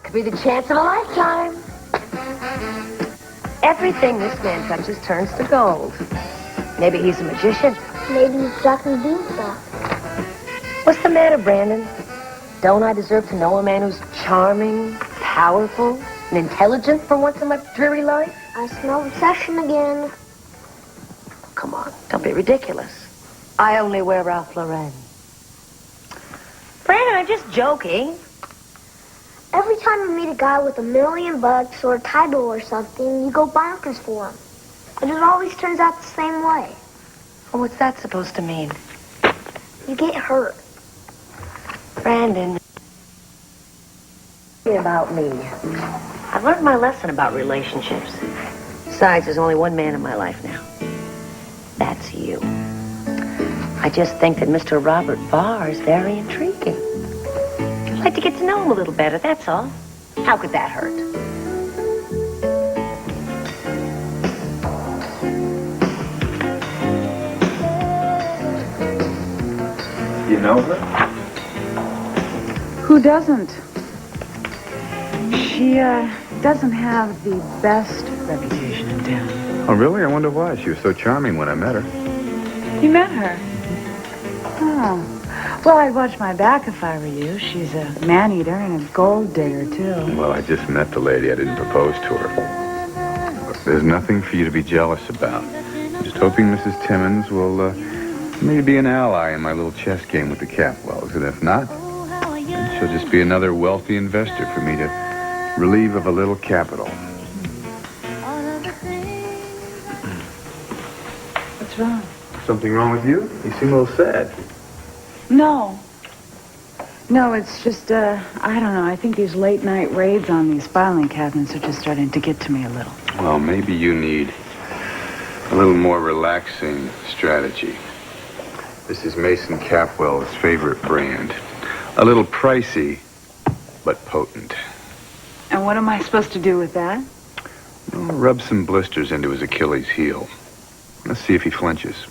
Could be the chance of a lifetime. Everything this man touches turns to gold. Maybe he's a magician. Maybe he's Jack and Beanstalk. What's the matter, Brandon? Don't I deserve to know a man who's charming, powerful, and intelligent for once in my dreary life? I smell recession again. Come on, don't be ridiculous. I only wear Ralph Lauren. Brandon, I'm just joking. Every time you meet a guy with $1 million or a title or something, you go bonkers for him. But it always turns out the same way. Well, what's that supposed to mean? You get hurt. Brandon, about me. I've learned my lesson about relationships. Besides, there's only one man in my life now. That's you. I just think that Mr. Robert Barr is very intriguing. I'd like to get to know him a little better, that's all. How could that hurt? You know her? Who doesn't? She doesn't have the best reputation in town. Oh, really? I wonder why. She was so charming when I met her. You met her? Oh. Well, I'd watch my back if I were you. She's a man-eater and a gold digger, too. Well, I just met the lady. I didn't propose to her. Look, there's nothing for you to be jealous about. I'm just hoping Mrs. Timmons will maybe be an ally in my little chess game with the Capwells. And if not, then she'll just be another wealthy investor for me to relieve of a little capital. What's wrong? Something wrong with you? You seem a little sad. No. No, it's just, I don't know. I think these late-night raids on these filing cabinets are just starting to get to me a little. Well, maybe you need a little more relaxing strategy. This is Mason Capwell's favorite brand. A little pricey, but potent. And what am I supposed to do with that? Well, rub some blisters into his Achilles heel. Let's see if he flinches.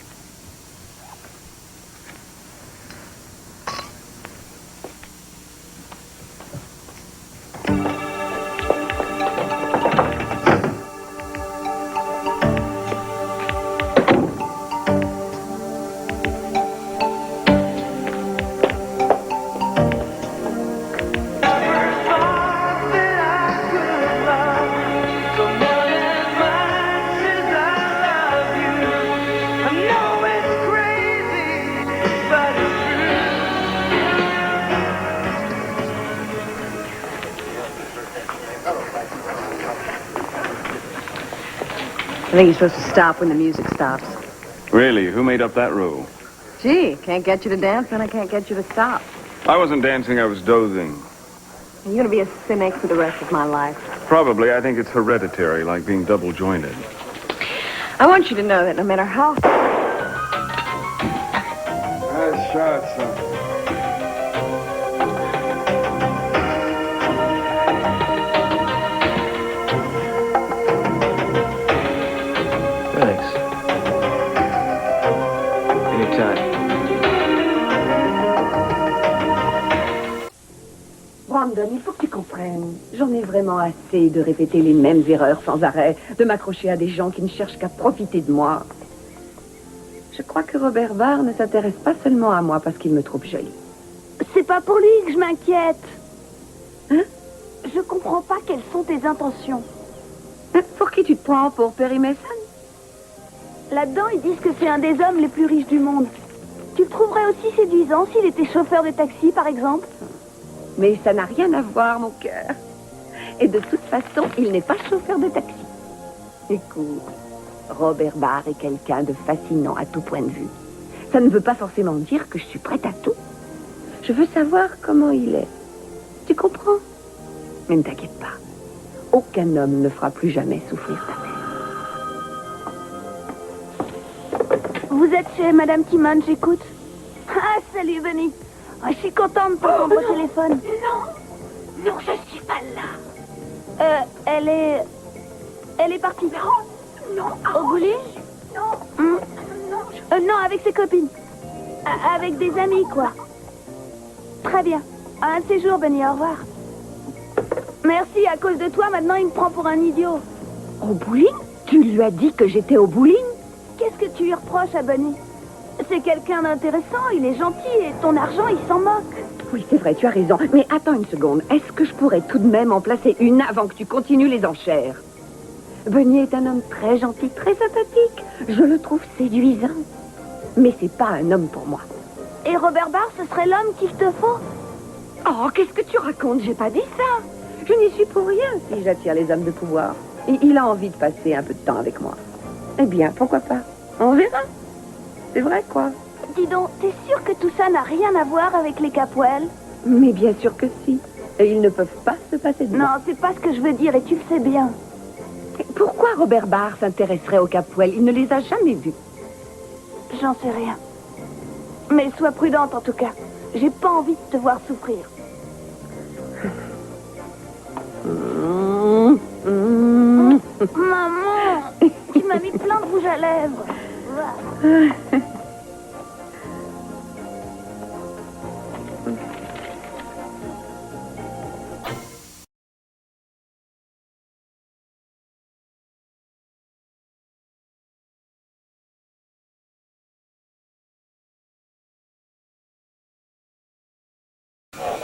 I think you're supposed to stop when the music stops. Really? Who made up that rule? Gee, can't get you to dance, then I can't get you to stop. I wasn't dancing, I was dozing. You're going to be a cynic for the rest of my life. Probably. I think it's hereditary, like being double-jointed. I want you to know that no matter how... Nice shot, son. Thanks. Anytime. Brandon, il faut que tu comprennes. J'en ai vraiment assez de répéter les mêmes erreurs sans arrêt, de m'accrocher à des gens qui ne cherchent qu'à profiter de moi. Je crois que Robert Barr ne s'intéresse pas seulement à moi parce qu'il me trouve jolie. C'est pas pour lui que je m'inquiète. Hein? Je comprends pas quelles sont tes intentions. Pour qui tu te prends? Pour Perry Mason? Là-dedans, ils disent que c'est un des hommes les plus riches du monde. Tu le trouverais aussi séduisant s'il était chauffeur de taxi, par exemple? Mais ça n'a rien à voir, mon cœur. Et de toute façon, il n'est pas chauffeur de taxi. Écoute, Robert Barr est quelqu'un de fascinant à tout point de vue. Ça ne veut pas forcément dire que je suis prête à tout. Je veux savoir comment il est. Tu comprends? Mais ne t'inquiète pas. Aucun homme ne fera plus jamais souffrir ta mère. Vous êtes chez Madame Timmons, j'écoute. Ah, salut, Benny. Oh, je suis contente de t'entendre au téléphone. Non, je suis pas là. Elle est partie. Non, au bowling? Non. Non, avec ses copines. Avec des amis, quoi. Très bien. Un de ces jours, Benny, au revoir. Merci, à cause de toi, maintenant il me prend pour un idiot. Au bowling? Tu lui as dit que j'étais au bowling? Qu'est-ce que tu lui reproches à Bunny? C'est quelqu'un d'intéressant, il est gentil et ton argent, il s'en moque. Oui, c'est vrai, tu as raison. Mais attends une seconde. Est-ce que je pourrais tout de même en placer une avant que tu continues les enchères? Bunny est un homme très gentil, très sympathique. Je le trouve séduisant. Mais c'est pas un homme pour moi. Et Robert Barr, ce serait l'homme qu'il te faut? Oh, qu'est-ce que tu racontes? J'ai pas dit ça. Je n'y suis pour rien si j'attire les hommes de pouvoir. Et il a envie de passer un peu de temps avec moi. Eh bien, pourquoi pas? On verra. C'est vrai, quoi. Dis donc, t'es sûr que tout ça n'a rien à voir avec les Capwell? Mais bien sûr que si. Et ils ne peuvent pas se passer de moi. Non, c'est pas ce que je veux dire et tu le sais bien. Pourquoi Robert Barr s'intéresserait aux Capwell? Il ne les a jamais vus. J'en sais rien. Mais sois prudente en tout cas. J'ai pas envie de te voir souffrir. Maman, tu m'as mis plein de rouge à lèvres.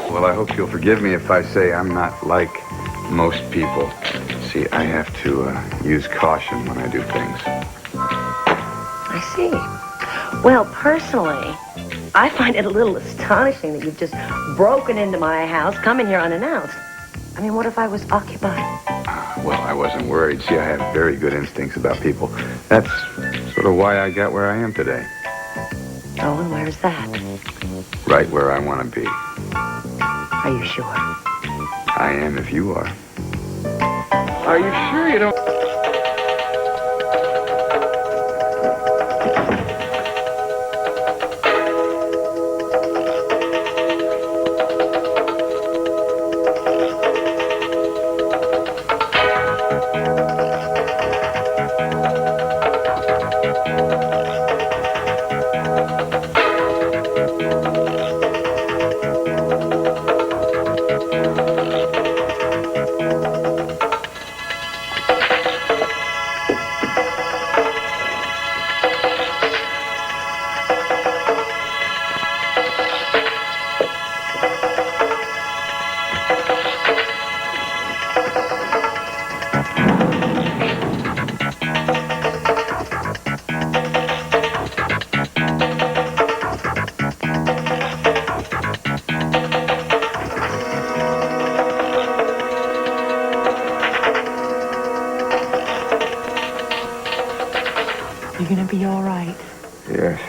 Well, I hope you'll forgive me if I say I'm not like most people. See, I have to use caution when I do things. I see. Well, personally, I find it a little astonishing that you've just broken into my house, come in here unannounced. I mean, what if I was occupied? Well, I wasn't worried. See, I have very good instincts about people. That's sort of why I got where I am today. Oh, and where's that? Right where I want to be. Are you sure? I am if you are. Are you sure you don't... You're gonna be all right. Yes.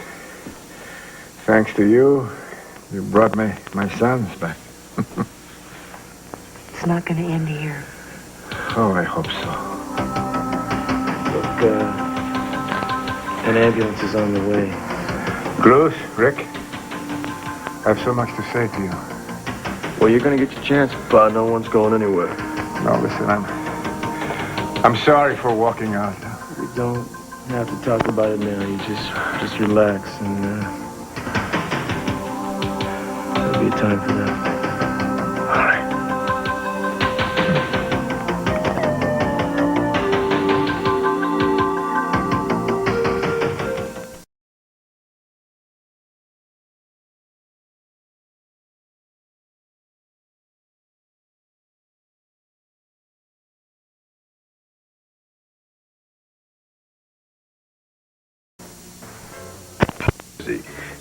Thanks to you, you brought me my sons back. It's not gonna end here. Oh, I hope so. Look, an ambulance is on the way. Cruz, Rick, I have so much to say to you. Well, you're gonna get your chance, but no one's going anywhere. No, listen, I'm sorry for walking out. We don't have to talk about it now. You just relax, and there'll be a time for that. All right.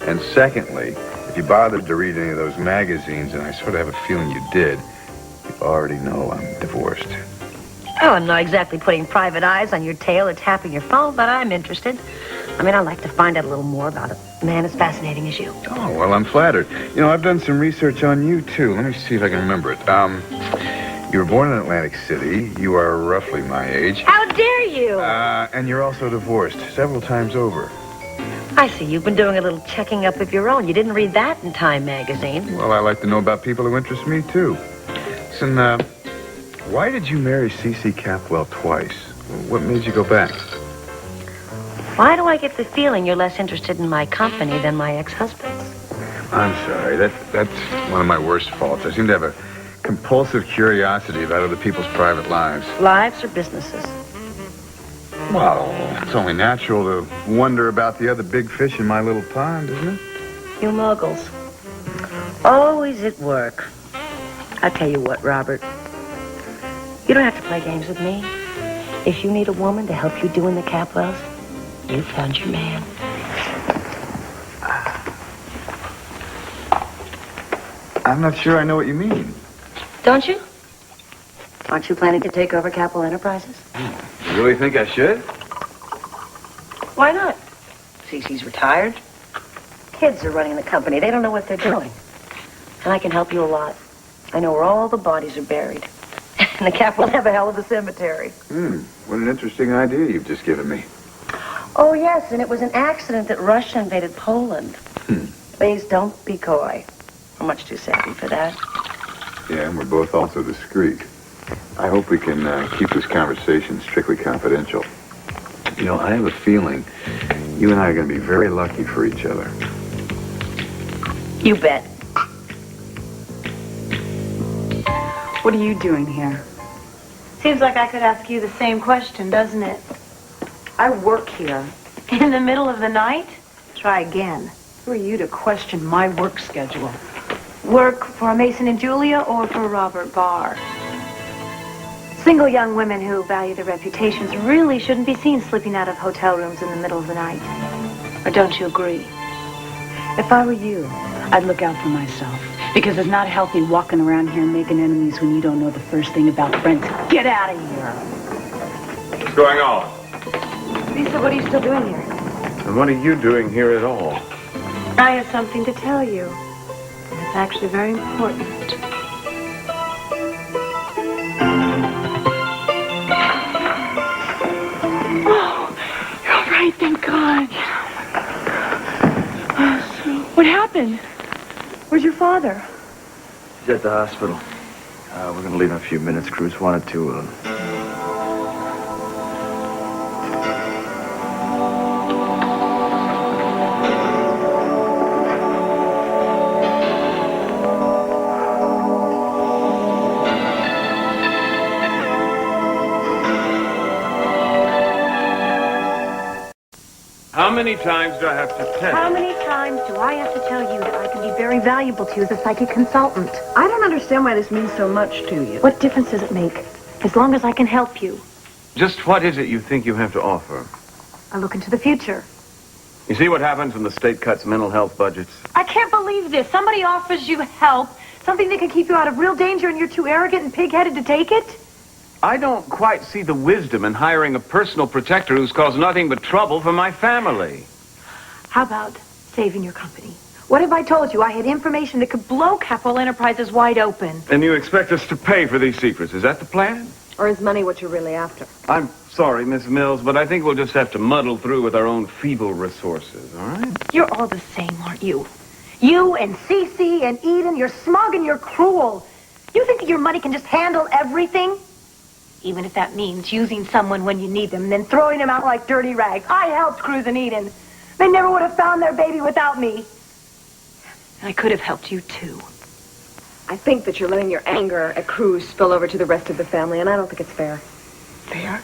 And secondly, if you bothered to read any of those magazines, and I sort of have a feeling you did, you already know I'm divorced. Oh, I'm not exactly putting private eyes on your tail or tapping your phone, but I'm interested. I mean, I'd like to find out a little more about a man as fascinating as you. Oh, well, I'm flattered. You know, I've done some research on you, too. Let me see if I can remember it. You were born in Atlantic City. You are roughly my age. How dare you? And you're also divorced several times over. I see you've been doing a little checking up of your own. You didn't read that in Time magazine. Well, I like to know about people who interest me, too. Listen, why did you marry C.C. Capwell twice? What made you go back? Why do I get the feeling you're less interested in my company than my ex-husband's? I'm sorry. That's one of my worst faults. I seem to have a compulsive curiosity about other people's private lives. Lives or businesses? Well, it's only natural to wonder about the other big fish in my little pond, isn't it? You muggles. Always at work. I'll tell you what, Robert. You don't have to play games with me. If you need a woman to help you doing the Capwells, you found your man. I'm not sure I know what you mean. Don't you? Aren't you planning to take over Capwell Enterprises? You really think I should? Why not? Cece's retired. Kids are running the company. They don't know what they're doing. And I can help you a lot. I know where all the bodies are buried. And the Capwell have a hell of a cemetery. What an interesting idea you've just given me. Oh, yes, and it was an accident that Russia invaded Poland. Please don't be coy. I'm much too savvy for that. Yeah, and we're both also discreet. I hope we can keep this conversation strictly confidential. You know, I have a feeling you and I are going to be very lucky for each other. You bet. What are you doing here? Seems like I could ask you the same question, doesn't it? I work here. In the middle of the night? Try again. Who are you to question my work schedule? Work for Mason and Julia or for Robert Barr? Single young women who value their reputations really shouldn't be seen slipping out of hotel rooms in the middle of the night. Or don't you agree? If I were you, I'd look out for myself. Because it's not healthy walking around here making enemies when you don't know the first thing about friends. Get out of here. What's going on? Lisa, what are you still doing here? And what are you doing here at all? I have something to tell you. And it's actually very important. Oh, you're all right, thank God. What happened? Where's your father? He's at the hospital. We're going to leave in a few minutes. Cruz wanted to, How many times do I have to tell you? How many times do I have to tell you that I can be very valuable to you as a psychic consultant? I don't understand why this means so much to you. What difference does it make? As long as I can help you. Just what is it you think you have to offer? I look into the future. You see what happens when the state cuts mental health budgets? I can't believe this. Somebody offers you help, something that can keep you out of real danger, and you're too arrogant and pig-headed to take it? I don't quite see the wisdom in hiring a personal protector who's caused nothing but trouble for my family. How about saving your company? What if I told you I had information that could blow Capwell Enterprises wide open? And you expect us to pay for these secrets. Is that the plan? Or is money what you're really after? I'm sorry, Miss Mills, but I think we'll just have to muddle through with our own feeble resources, all right? You're all the same, aren't you? You and Cece and Eden, you're smug and you're cruel. You think that your money can just handle everything? Even if that means using someone when you need them and then throwing them out like dirty rags. I helped Cruz and Eden. They never would have found their baby without me. And I could have helped you, too. I think that you're letting your anger at Cruz spill over to the rest of the family, and I don't think it's fair. Fair?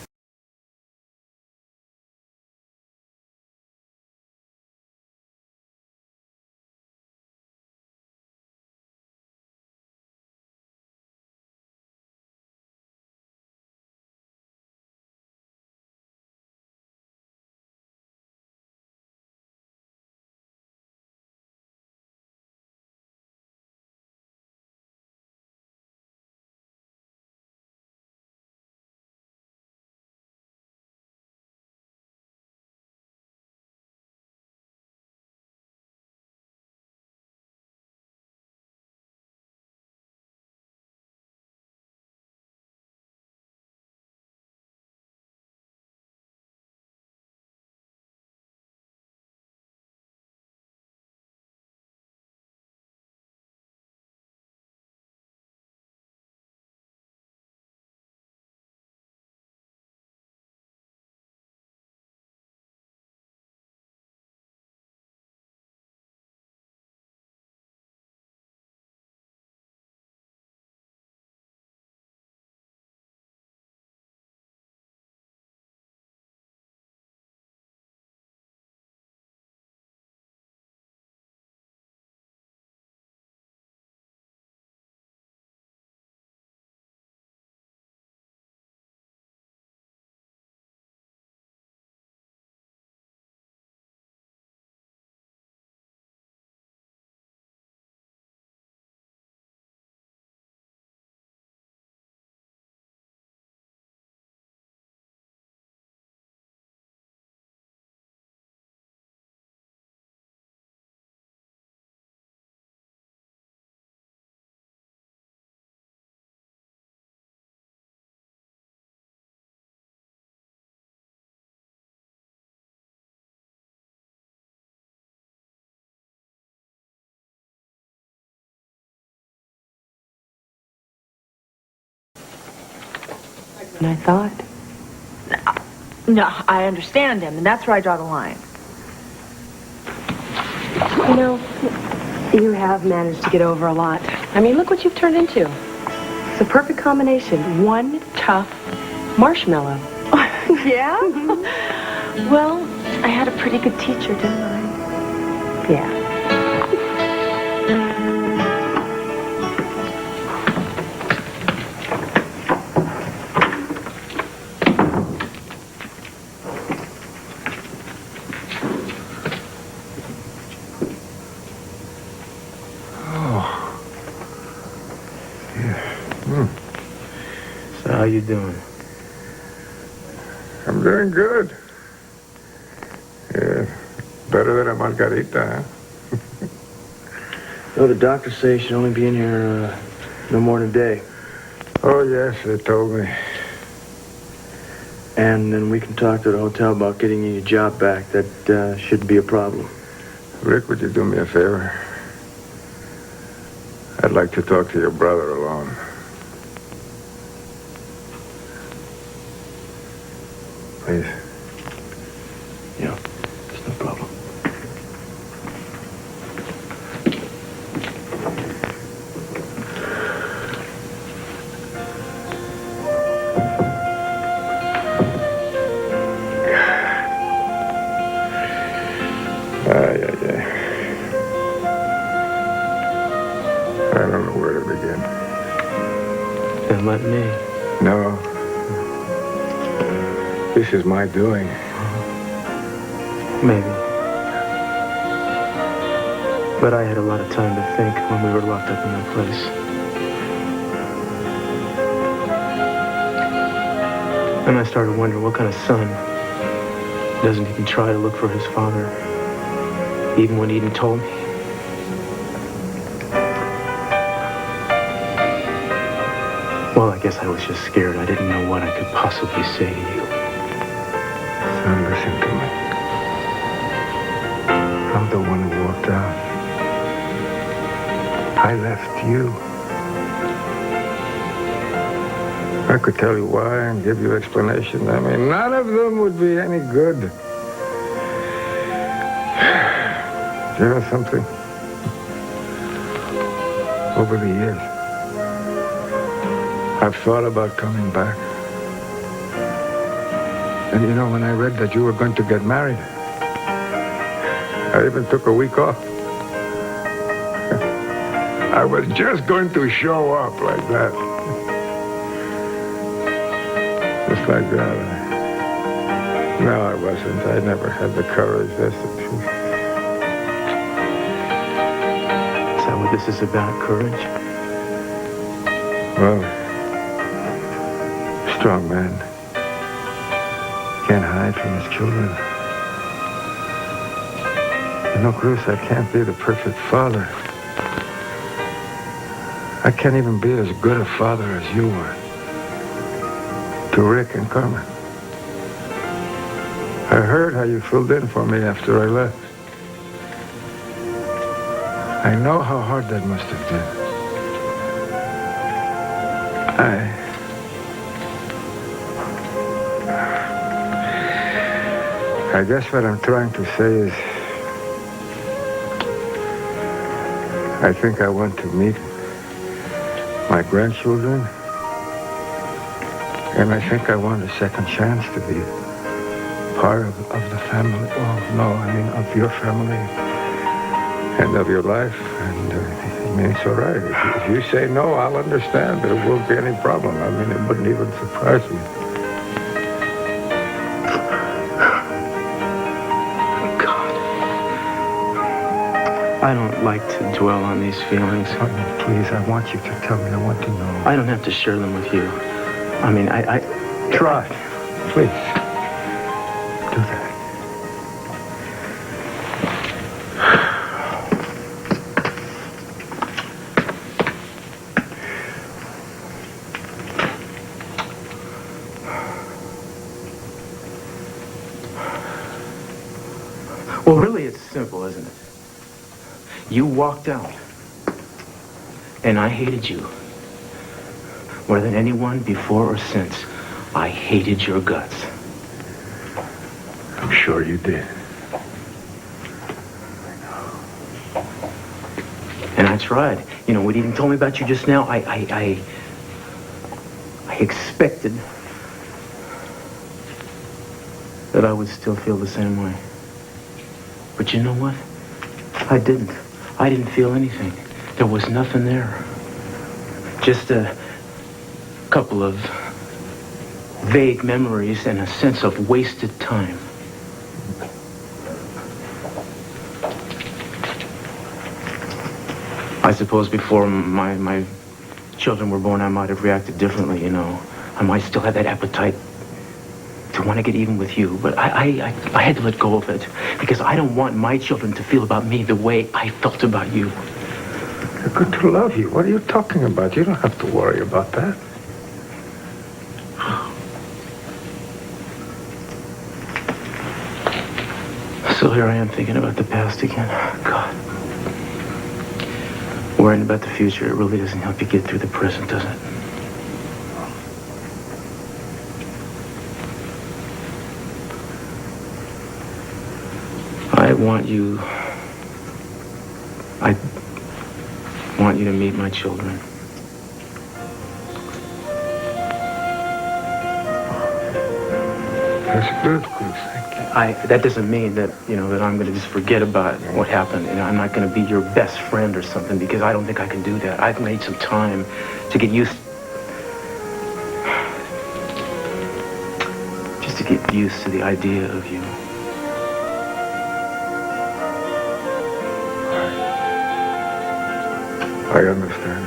than I thought. No, I understand him, and that's where I draw the line. You know, you have managed to get over a lot. I mean, look what you've turned into. It's a perfect combination. One tough marshmallow. Yeah? Well, I had a pretty good teacher, didn't I? Yeah. So how you doing? I'm doing good. Yeah, better than a margarita, huh? No, the doctors say you should only be in here no more than a day. Oh, yes, they told me. And then we can talk to the hotel about getting you your job back. That shouldn't be a problem. Rick, would you do me a favor? I'd like to talk to your brother alone. Please. Yeah, it's no problem. I don't know where to begin. Then let me. No. This is my doing. Maybe. But I had a lot of time to think when we were locked up in that place. And I started wondering what kind of son doesn't even try to look for his father, even when Eden told me. Well, I guess I was just scared. I didn't know what I could possibly say to you. Son, listen to me. I'm the one who walked out. I left you. I could tell you why and give you explanations. I mean, none of them would be any good. You know something? Over the years, I've thought about coming back. And you know, when I read that you were going to get married, I even took a week off. I was just going to show up like that. Just like that. No, I wasn't. I never had the courage. That's the truth. Is that what this is about, courage? Well, strong man can't hide from his children. You know, Cruz, I can't be the perfect father. I can't even be as good a father as you were to Rick and Carmen. I heard how you filled in for me after I left. I know how hard that must have been. I guess what I'm trying to say is I think I want to meet my grandchildren, and I think I want a second chance to be part of the family. Oh, no, I mean of your family and of your life. And I mean, it's all right. If you say no, I'll understand. There won't be any problem. I mean, it wouldn't even surprise me. I don't like to dwell on these feelings. Please, I want you to tell me. I want to know. I don't have to share them with you. I mean, I try. Please. Do that. Well, really, it's simple, isn't it? You walked out, and I hated you more than anyone before or since. I hated your guts. I'm sure you did. And I tried. You know, what Eden told me about you just now, I expected that I would still feel the same way. But you know what? I didn't. I didn't feel anything. There was nothing there. Just a couple of vague memories and a sense of wasted time. I suppose before my children were born, I might have reacted differently, you know. I might still have that appetite to want to get even with you, but I had to let go of it because I don't want my children to feel about me the way I felt about you. They're good to love you. What are you talking about? You don't have to worry about that. So here I am thinking about the past again. God. Worrying about the future, it really doesn't help you get through the present, does it? I want you to meet my children. That's good, Cruz. Thank you. That doesn't mean that, you know, that I'm going to just forget about what happened. You know, I'm not going to be your best friend or something because I don't think I can do that. I've made some time to get used to the idea of you. I understand.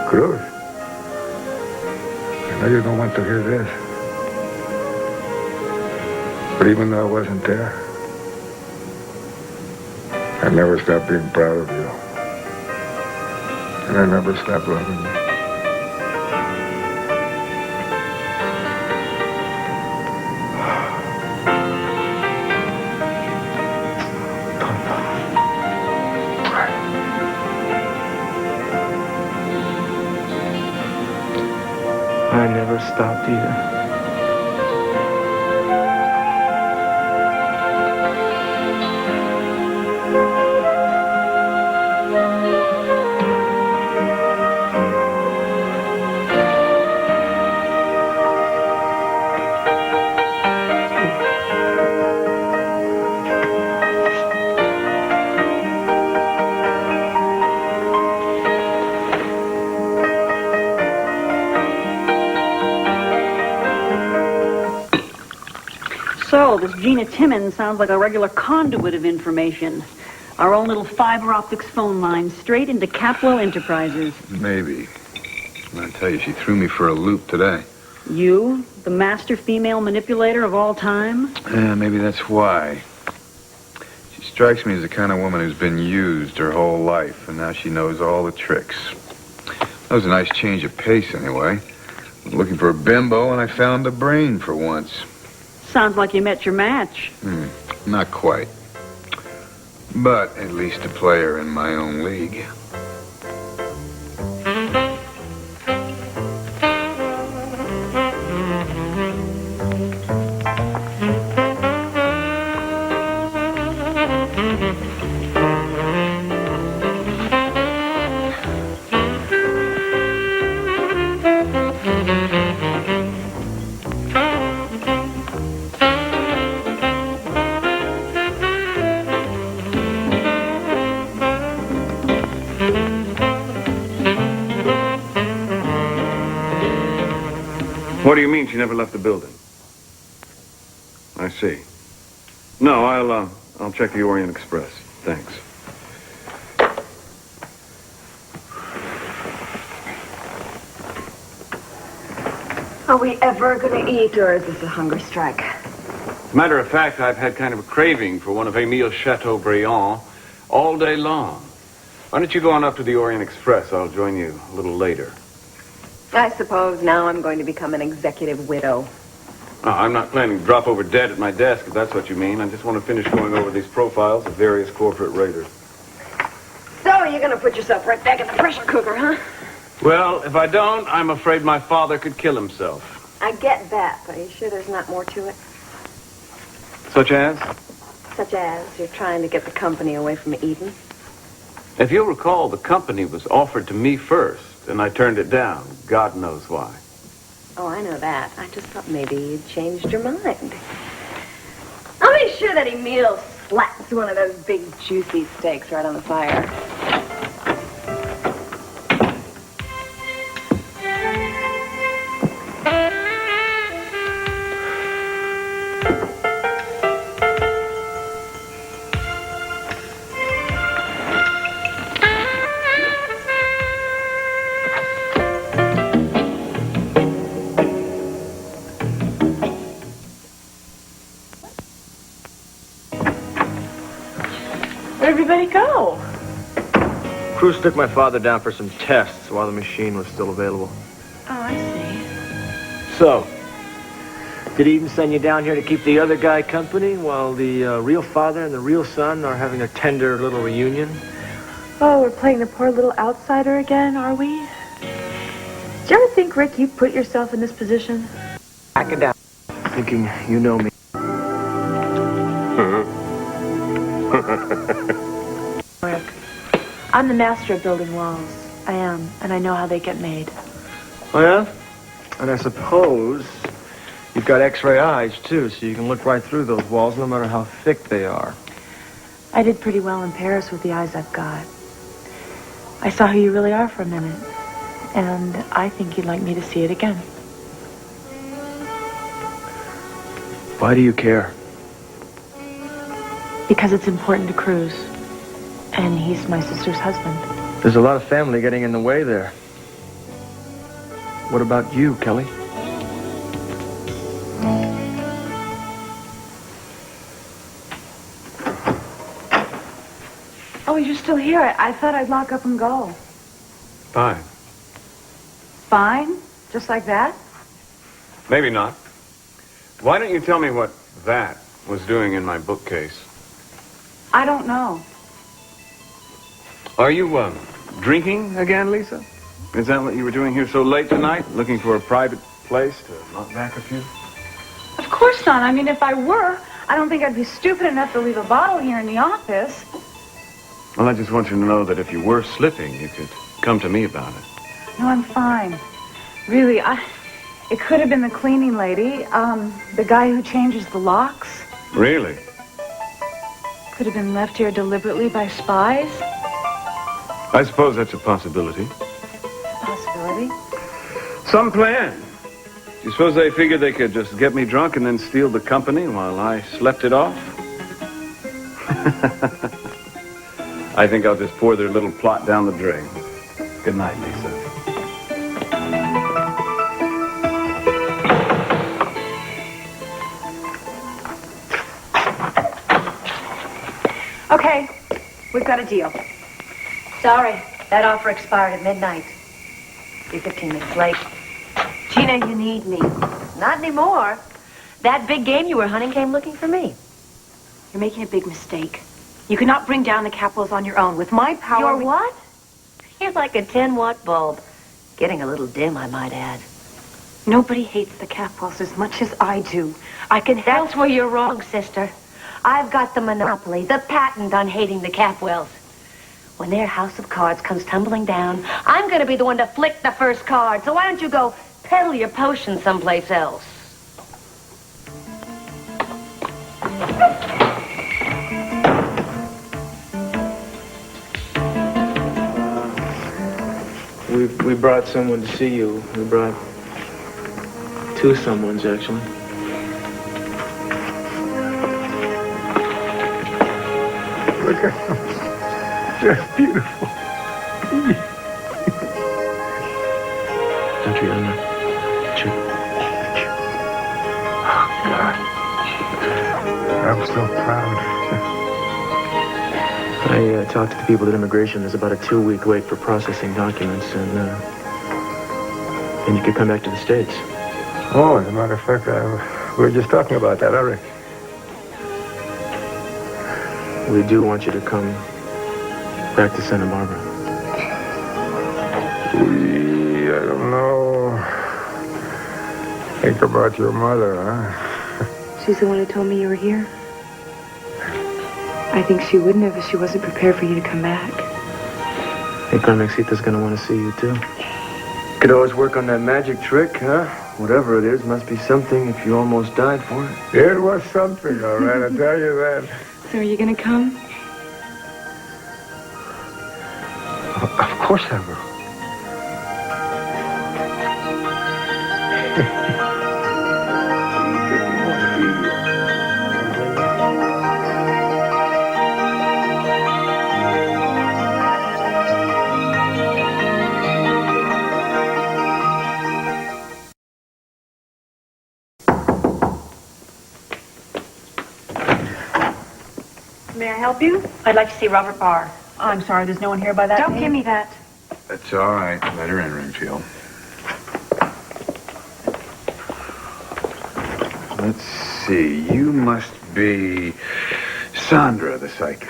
Cruz, I know you don't want to hear this. But even though I wasn't there, I never stopped being proud of you. And I never stopped loving you. I never stopped either. So, this Gina Timmons sounds like a regular conduit of information. Our own little fiber optics phone line straight into Caplo Enterprises. Maybe. I tell you, she threw me for a loop today. You, the master female manipulator of all time? Yeah, maybe that's why. She strikes me as the kind of woman who's been used her whole life, and now she knows all the tricks. That was a nice change of pace, anyway. I was looking for a bimbo, and I found a brain for once. Sounds like you met your match. Not quite. But at least a player in my own league. What do you mean she never left the building? I see. No, I'll check the Orient Express. Thanks. Are we ever going to eat, or is this a hunger strike? As a matter of fact, I've had kind of a craving for one of Emile Chateaubriand all day long. Why don't you go on up to the Orient Express? I'll join you a little later. I suppose now I'm going to become an executive widow. No, I'm not planning to drop over dead at my desk, if that's what you mean. I just want to finish going over these profiles of various corporate raiders. So you're going to put yourself right back in the pressure cooker, huh? Well, if I don't, I'm afraid my father could kill himself. I get that, but are you sure there's not more to it? Such as? Such as you're trying to get the company away from Eden? If you'll recall, the company was offered to me first, and I turned it down. God knows why. Oh, I know that. I just thought maybe you'd changed your mind. I'll make sure that Emil slaps one of those big, juicy steaks right on the fire. Where'd everybody go? Cruz took my father down for some tests while the machine was still available. Oh, I see. So, did he even send you down here to keep the other guy company while the real father and the real son are having a tender little reunion? Oh, we're playing the poor little outsider again, are we? Did you ever think, Rick, you put yourself in this position? Back it down. Thinking you know me. Rick, I'm the master of building walls. I am, and I know how they get made. Oh, yeah? And I suppose you've got X-ray eyes, too, so you can look right through those walls no matter how thick they are. I did pretty well in Paris with the eyes I've got. I saw who you really are for a minute, and I think you'd like me to see it again. Why do you care? Because it's important to Cruz, and he's my sister's husband. There's a lot of family getting in the way there. What about you, Kelly? Oh, you're still here. I thought I'd lock up and go. Fine. Fine? Just like that? Maybe not. Why don't you tell me what that was doing in my bookcase? I don't know. Are you, drinking again, Lisa? Is that what you were doing here so late tonight? Looking for a private place to knock back a few? Of course not. I mean, if I were, I don't think I'd be stupid enough to leave a bottle here in the office. Well, I just want you to know that if you were slipping, you could come to me about it. No, I'm fine. Really, it could have been the cleaning lady, the guy who changes the locks. Really? Could have been left here deliberately by spies. I suppose that's a possibility. Possibility? Some plan. You suppose they figured they could just get me drunk and then steal the company while I slept it off? I think I'll just pour their little plot down the drain. Good night, Lisa. Okay, we've got a deal. Sorry, that offer expired at midnight. You're 15 minutes late. Gina, you need me. Not anymore. That big game you were hunting came looking for me. You're making a big mistake. You cannot bring down the Capwells on your own. With my power... You're what? You're like a 10-watt bulb. Getting a little dim, I might add. Nobody hates the Capwells as much as I do. I can help... That's where you're wrong, sister. I've got the monopoly, the patent on hating the Capwells. When their house of cards comes tumbling down, I'm going to be the one to flick the first card. So why don't you go peddle your potion someplace else? We brought someone to see you. We brought two someones, actually. Look at them. They're beautiful. Don't you on that? Oh, God. I'm so proud. I talked to the people at immigration. There's about a 2-week wait for processing documents, and you could come back to the States. Oh, as a matter of fact, we were just talking about that, Rick. We do want you to come back to Santa Barbara. We Think about your mother, huh? She's the one who told me you were here. I think she wouldn't have if she wasn't prepared for you to come back. I think Carmexita's gonna want to see you, too. Could always work on that magic trick, huh? Whatever it is, must be something if you almost died for it. It was something, all right, I'll tell you that. So are you gonna come? Of course I will. May I help you? I'd like to see Robert Barr. Oh, I'm sorry, there's no one here by that name. Don't give me that. That's all right. Let her in, Ringfield. Let's see. You must be Sandra, the psychic.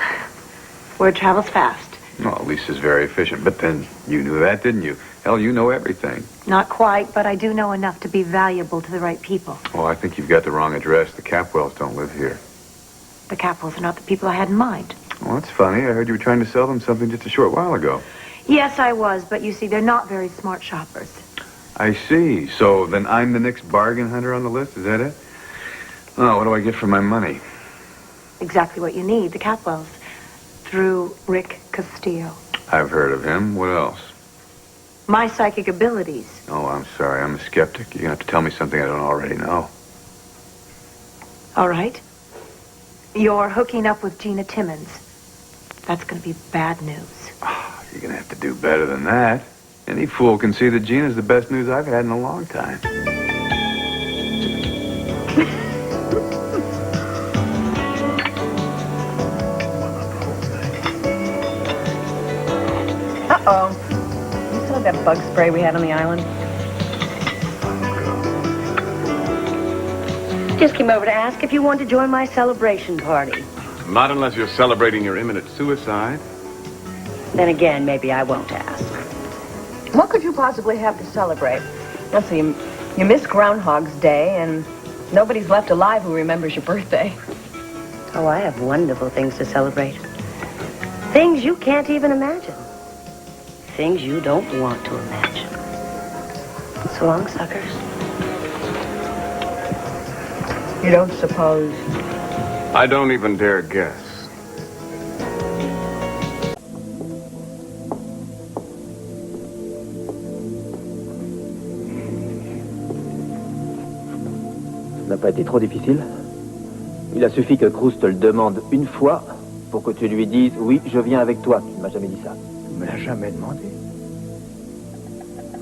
Word travels fast. Well, Lisa's very efficient. But then you knew that, didn't you? Hell, you know everything. Not quite, but I do know enough to be valuable to the right people. Oh, I think you've got the wrong address. The Capwells don't live here. The Capwells are not the people I had in mind. Well, that's funny. I heard you were trying to sell them something just a short while ago. Yes, I was, but you see, they're not very smart shoppers. I see. So then I'm the next bargain hunter on the list? Is that it? Oh, what do I get for my money? Exactly what you need, the Capwells. Through Rick Castillo. I've heard of him. What else? My psychic abilities. Oh, I'm sorry. I'm a skeptic. You're going to have to tell me something I don't already know. All right. You're hooking up with Gina Timmons. That's going to be bad news. Oh, you're going to have to do better than that. Any fool can see that Gina's the best news I've had in a long time. Uh-oh. You saw that bug spray we had on the island? Just came over to ask if you want to join my celebration party. Not unless you're celebrating your imminent suicide. Then again, maybe I won't ask. What could you possibly have to celebrate? Let's see, you missed Groundhog's Day, and nobody's left alive who remembers your birthday. Oh, I have wonderful things to celebrate. Things you can't even imagine. Things you don't want to imagine. So long, suckers. You don't suppose? I don't even dare guess. Ça n'a pas été trop difficile. Il a suffi que Cruz te le demande une fois pour que tu lui dises « Oui, je viens avec toi ». Tu ne m'as jamais dit ça. Tu me l'as jamais demandé.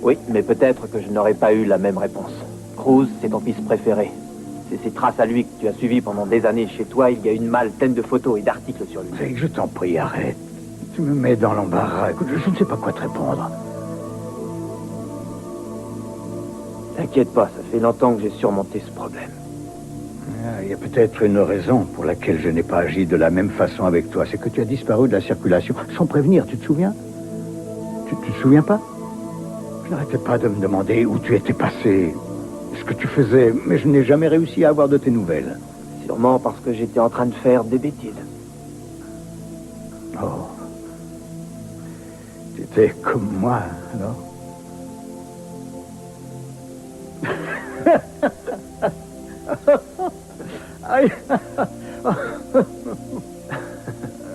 Oui, mais peut-être que je n'aurais pas eu la même réponse. Cruz, c'est ton fils préféré. C'est ces traces à lui que tu as suivies pendant des années chez toi. Il y a une malle pleine de photos et d'articles sur lui. C'est que je t'en prie, arrête. Tu me mets dans l'embarras. Écoute, je ne sais pas quoi te répondre. T'inquiète pas, ça fait longtemps que j'ai surmonté ce problème. Il y a peut-être une raison pour laquelle je n'ai pas agi de la même façon avec toi. C'est que tu as disparu de la circulation sans prévenir, tu te souviens? Tu te souviens pas? Je n'arrêtais pas de me demander où tu étais passé, ce que tu faisais, mais je n'ai jamais réussi à avoir de tes nouvelles. Sûrement parce que j'étais en train de faire des bêtises. Oh. Tu étais comme moi, alors? Aïe.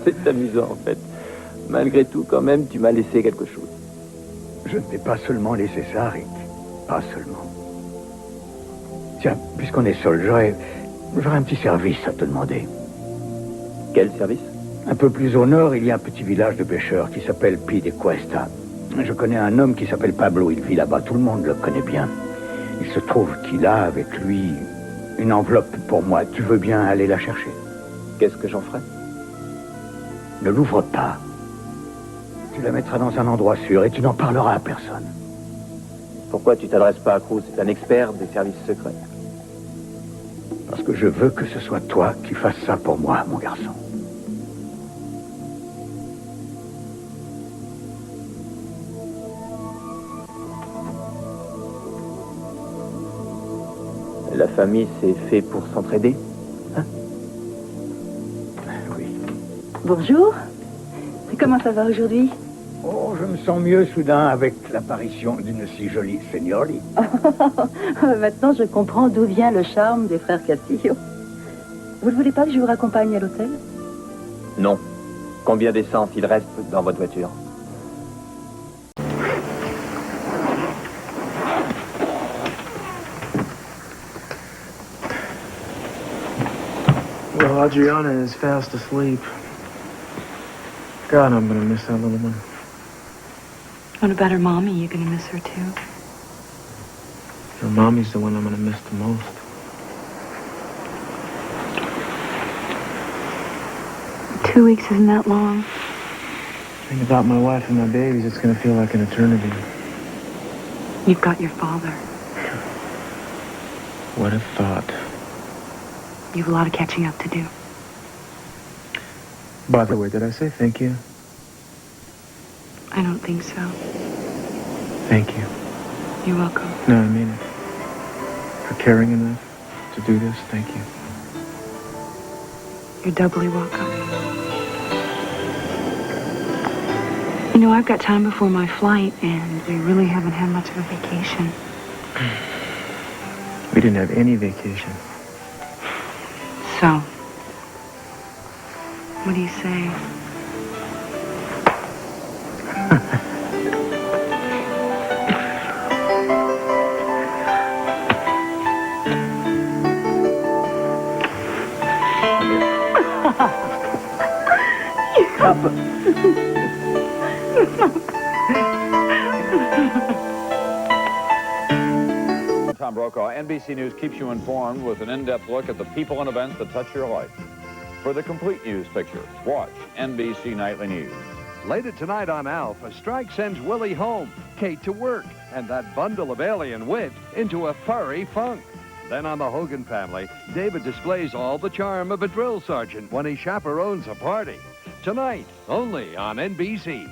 C'est amusant, en fait. Malgré tout, quand même, tu m'as laissé quelque chose. Je ne t'ai pas seulement laissé ça, Rick. Pas seulement. Tiens, puisqu'on est seul, j'aurais un petit service à te demander. Quel service? Un peu plus au nord, il y a un petit village de pêcheurs qui s'appelle Pi de Cuesta. Je connais un homme qui s'appelle Pablo. Il vit là-bas. Tout le monde le connaît bien. Il se trouve qu'il a avec lui une enveloppe pour moi. Tu veux bien aller la chercher? Qu'est-ce que j'en ferai? Ne l'ouvre pas. Tu la mettras dans un endroit sûr et tu n'en parleras à personne. Pourquoi tu t'adresses pas à Cruz? C'est un expert des services secrets. Parce que je veux que ce soit toi qui fasses ça pour moi, mon garçon. La famille, c'est fait pour s'entraider, hein? Oui. Bonjour. Comment ça va aujourd'hui? Oh, je me sens mieux soudain avec l'apparition d'une si jolie seniority. Maintenant, je comprends d'où vient le charme des frères Castillo. Vous ne voulez pas que je vous raccompagne à l'hôtel? Non. Combien d'essence il reste dans votre voiture? Well, Adriana is fast asleep. God, I'm gonna miss that little one. What about her mommy? You gonna miss her too? Her mommy's the one I'm gonna miss the most. Two weeks isn't that long. Think about my wife and my babies, it's gonna feel like an eternity. You've got your father. What a thought. You have a lot of catching up to do. By the way, did I say thank you? I don't think so. Thank you. You're welcome. No, I mean it. For caring enough to do this, thank you. You're doubly welcome. You know, I've got time before my flight, and we really haven't had much of a vacation. We didn't have any vacation. So, what do you say? Tom Brokaw, NBC News keeps you informed with an in-depth look at the people and events that touch your life. For the complete news picture, watch NBC Nightly News. Later tonight on Alf, a strike sends Willie home, Kate to work, and that bundle of alien wit into a furry funk. Then on the Hogan Family, David displays all the charm of a drill sergeant when he chaperones a party. Tonight, only on NBC.